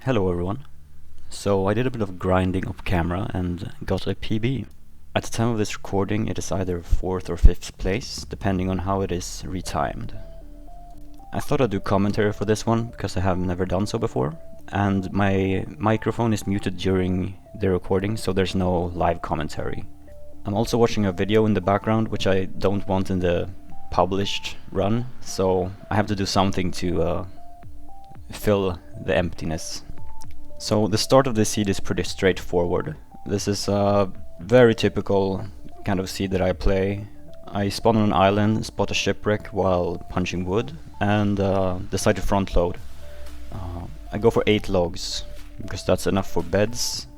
Hello everyone. So I did a bit of grinding off camera and got a PB. At the time of this recording it is either 4th or 5th place, depending on how it is retimed. I thought I'd do commentary for this one, because I have never done so before, and my microphone is muted during the recording, so there's no live commentary. I'm also watching a video in the background, which I don't want in the published run, so I have to do something to fill the emptiness. So the start of this seed is pretty straightforward. This is a very typical kind of seed that I play. I spawn on an island, spot a shipwreck while punching wood, and decide to front load. I go for 8 logs, because that's enough for beds,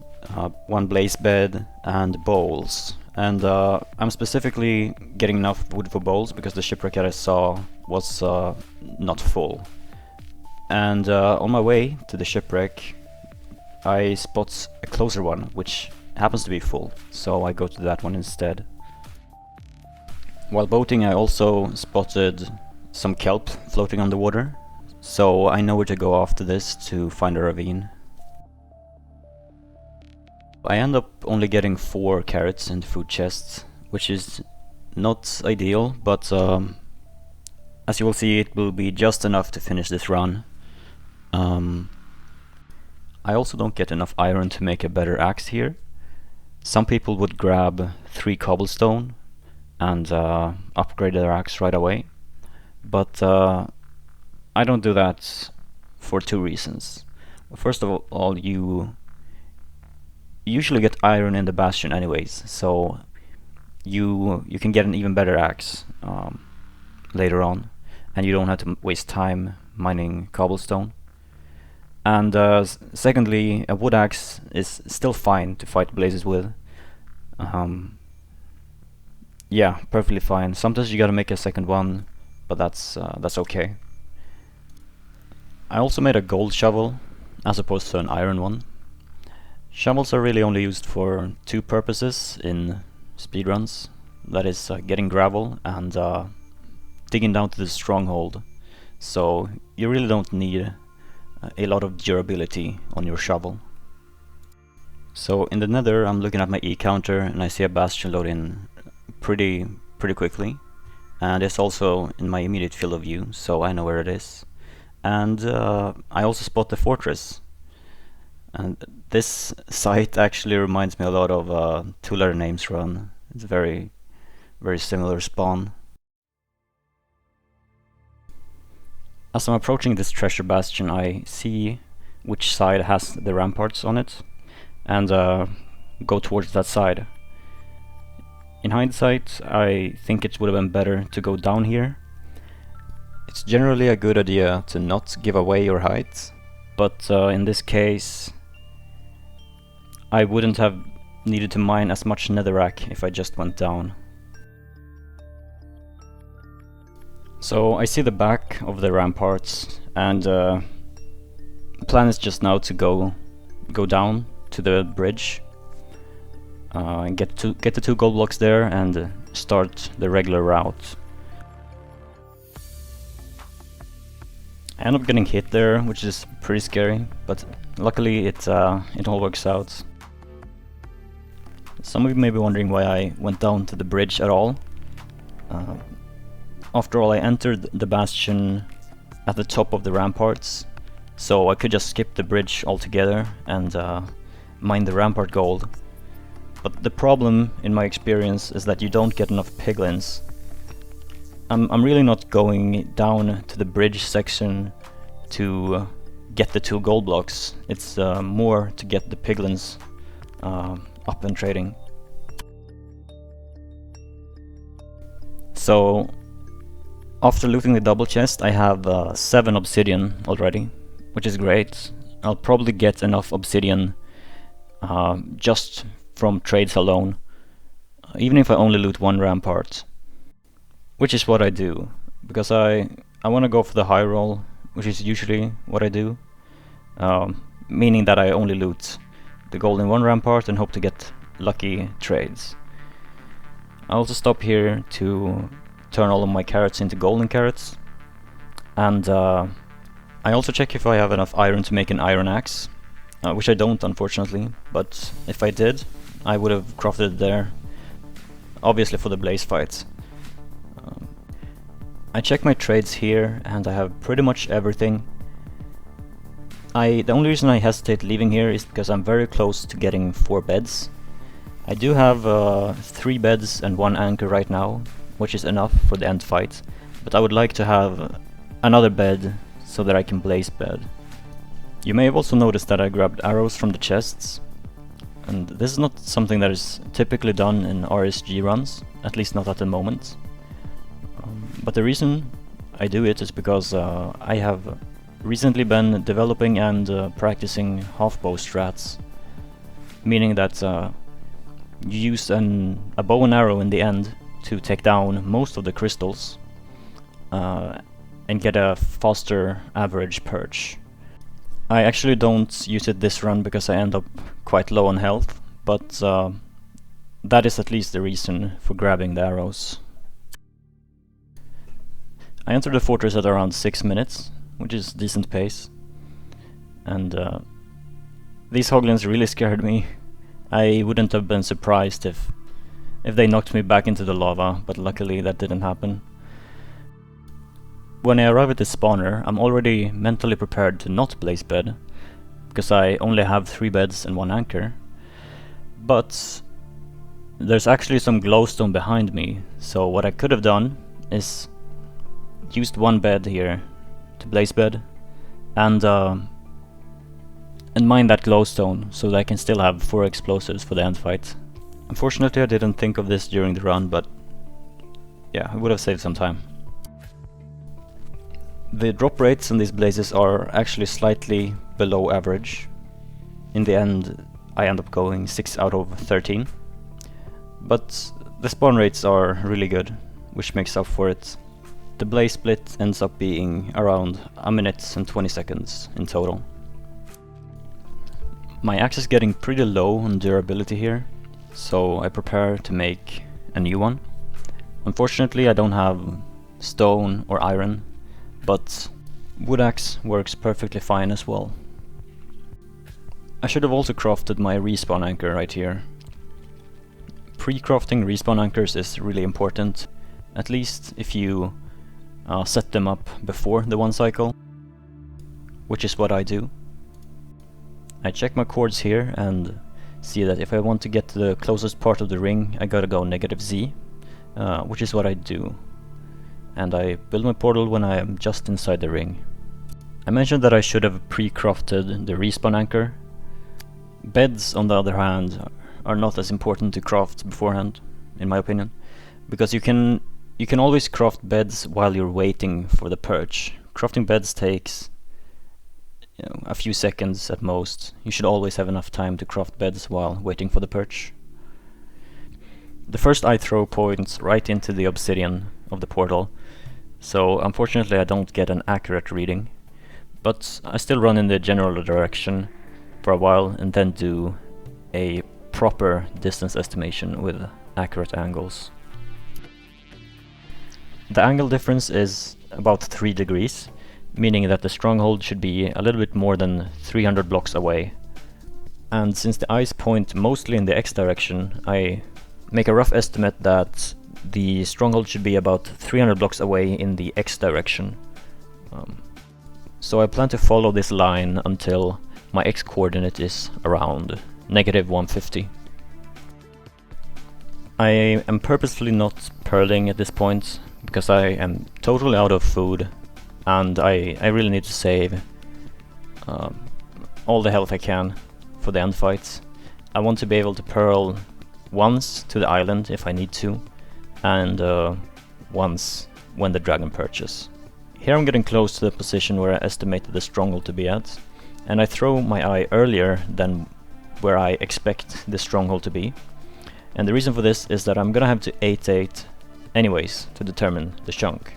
1 blaze bed, and bowls. And I'm specifically getting enough wood for bowls because the shipwreck that I saw was not full. And on my way to the shipwreck I spot a closer one, which happens to be full, so I go to that one instead. While boating I also spotted some kelp floating on the water, so I know where to go after this to find a ravine. I end up only getting 4 carrots in the food chest, which is not ideal, but as you will see, it will be just enough to finish this run. I also don't get enough iron to make a better axe here. Some people would grab 3 cobblestone and upgrade their axe right away, but I don't do that for 2 reasons. First of all, you usually get iron in the Bastion anyways, so you can get an even better axe later on, and you don't have to waste time mining cobblestone. And secondly, a wood axe is still fine to fight blazes with. Yeah, perfectly fine. Sometimes you gotta make a second one, but that's okay. I also made a gold shovel as opposed to an iron one. Shovels are really only used for 2 purposes in speedruns. That is getting gravel and digging down to the stronghold. So you really don't need a lot of durability on your shovel. So in the nether I'm looking at my E counter and I see a bastion load in pretty quickly, and it's also in my immediate field of view, so I know where it is. And I also spot the fortress, and this site actually reminds me a lot of 2 Letter Names run. It's a very similar spawn. As I'm approaching this treasure bastion, I see which side has the ramparts on it, and go towards that side. In hindsight, I think it would have been better to go down here. It's generally a good idea to not give away your height, but in this case I wouldn't have needed to mine as much netherrack if I just went down. So I see the back of the ramparts, and the plan is just now to go down to the bridge, and get the 2 gold blocks there and start the regular route. I end up getting hit there, which is pretty scary, but luckily it all works out. Some of you may be wondering why I went down to the bridge at all. After all, I entered the bastion at the top of the ramparts, so I could just skip the bridge altogether and mine the rampart gold. But the problem, in my experience, is that you don't get enough piglins. I'm really not going down to the bridge section to get the 2 gold blocks. It's more to get the piglins up and trading. So after looting the double chest, I have 7 obsidian already, which is great. I'll probably get enough obsidian just from trades alone, even if I only loot 1 rampart, which is what I do, because I want to go for the high roll, which is usually what I do, meaning that I only loot the gold in 1 rampart and hope to get lucky trades. I also stop here to turn all of my carrots into golden carrots, and I also check if I have enough iron to make an iron axe, which I don't, unfortunately, but if I did, I would have crafted it there, obviously for the blaze fights. I check my trades here, and I have pretty much everything. The only reason I hesitate leaving here is because I'm very close to getting 4 beds. I do have 3 beds and 1 anchor right now, which is enough for the end fight, but I would like to have another bed so that I can blaze bed. You may have also noticed that I grabbed arrows from the chests, and this is not something that is typically done in RSG runs, at least not at the moment. But the reason I do it is because I have recently been developing and practicing half-bow strats, meaning that you use a bow and arrow in the end to take down most of the crystals and get a faster average perch. I actually don't use it this run because I end up quite low on health, but that is at least the reason for grabbing the arrows. I entered the fortress at around 6 minutes, which is decent pace, and these hoglins really scared me. I wouldn't have been surprised if they knocked me back into the lava, but luckily that didn't happen. When I arrive at the spawner, I'm already mentally prepared to not blaze bed, because I only have 3 beds and 1 anchor, but there's actually some glowstone behind me, so what I could have done is used 1 bed here to blaze bed, and mine that glowstone so that I can still have 4 explosives for the end fight. Unfortunately I didn't think of this during the run, but yeah, it would have saved some time. The drop rates on these blazes are actually slightly below average. In the end I end up going 6 out of 13, but the spawn rates are really good, which makes up for it. The blaze split ends up being around 1 minute and 20 seconds in total. My axe is getting pretty low on durability here, so I prepare to make a new one. Unfortunately I don't have stone or iron, but wood axe works perfectly fine as well. I should have also crafted my respawn anchor right here. Pre-crafting respawn anchors is really important, at least if you set them up before the 1 cycle, which is what I do. I check my chords here and see that if I want to get to the closest part of the ring, I gotta go -Z, which is what I do. And I build my portal when I am just inside the ring. I mentioned that I should have pre-crafted the respawn anchor. Beds, on the other hand, are not as important to craft beforehand, in my opinion, because you can always craft beds while you're waiting for the perch. Crafting beds takes a few seconds at most. You should always have enough time to craft beds while waiting for the perch. The first eye throw points right into the obsidian of the portal, so unfortunately I don't get an accurate reading, but I still run in the general direction for a while and then do a proper distance estimation with accurate angles. The angle difference is about 3 degrees, meaning that the stronghold should be a little bit more than 300 blocks away. And since the eyes point mostly in the X direction, I make a rough estimate that the stronghold should be about 300 blocks away in the X direction. So I plan to follow this line until my X coordinate is around -150. I am purposefully not pearling at this point, because I am totally out of food, and I really need to save all the health I can for the end fights. I want to be able to pearl once to the island if I need to, and once when the dragon perches. Here I'm getting close to the position where I estimated the stronghold to be at, and I throw my eye earlier than where I expect the stronghold to be. And the reason for this is that I'm gonna have to 8-8 anyways to determine the chunk.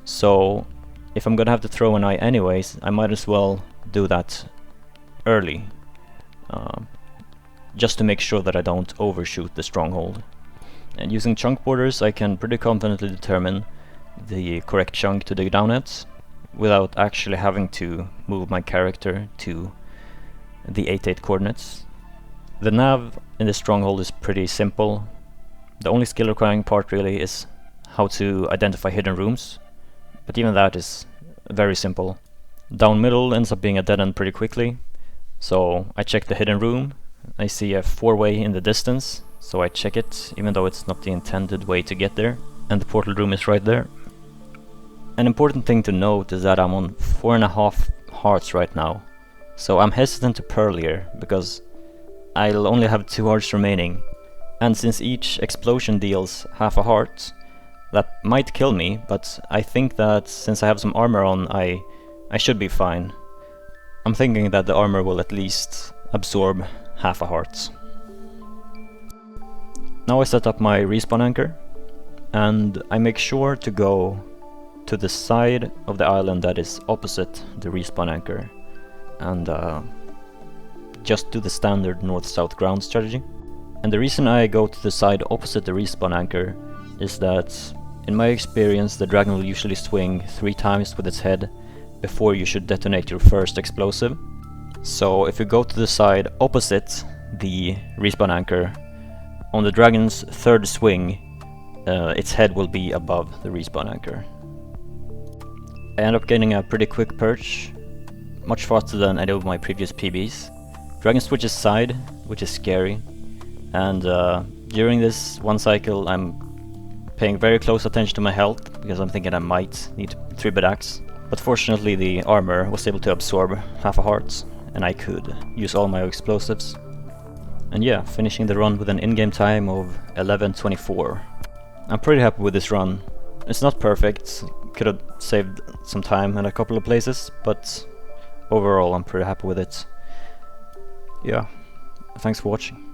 So if I'm gonna have to throw an eye anyways, I might as well do that early, just to make sure that I don't overshoot the stronghold. And using chunk borders, I can pretty confidently determine the correct chunk to dig down at without actually having to move my character to the 8-8 coordinates. The nav in this stronghold is pretty simple. The only skill requiring part really is how to identify hidden rooms, but even that is very simple. Down middle ends up being a dead end pretty quickly, so I check the hidden room. I see a 4-way in the distance, so I check it even though it's not the intended way to get there, and the portal room is right there. An important thing to note is that I'm on 4.5 hearts right now, so I'm hesitant to pearl here because I'll only have 2 hearts remaining, and since each explosion deals half a heart, that might kill me, but I think that since I have some armor on, I should be fine. I'm thinking that the armor will at least absorb half a heart. Now I set up my respawn anchor, and I make sure to go to the side of the island that is opposite the respawn anchor, and just do the standard north-south ground strategy. And the reason I go to the side opposite the respawn anchor is that, in my experience, the dragon will usually swing 3 times with its head before you should detonate your first explosive. So if you go to the side opposite the respawn anchor, on the dragon's 3rd swing, its head will be above the respawn anchor. I end up getting a pretty quick perch, much faster than any of my previous PBs. Dragon switches side, which is scary, and during this one cycle I'm paying very close attention to my health because I'm thinking I might need 3-bit axe. But fortunately the armor was able to absorb half a heart, and I could use all my explosives. And yeah, finishing the run with an in-game time of 11:24. I'm pretty happy with this run. It's not perfect, could have saved some time in a couple of places, but overall I'm pretty happy with it. Yeah, thanks for watching.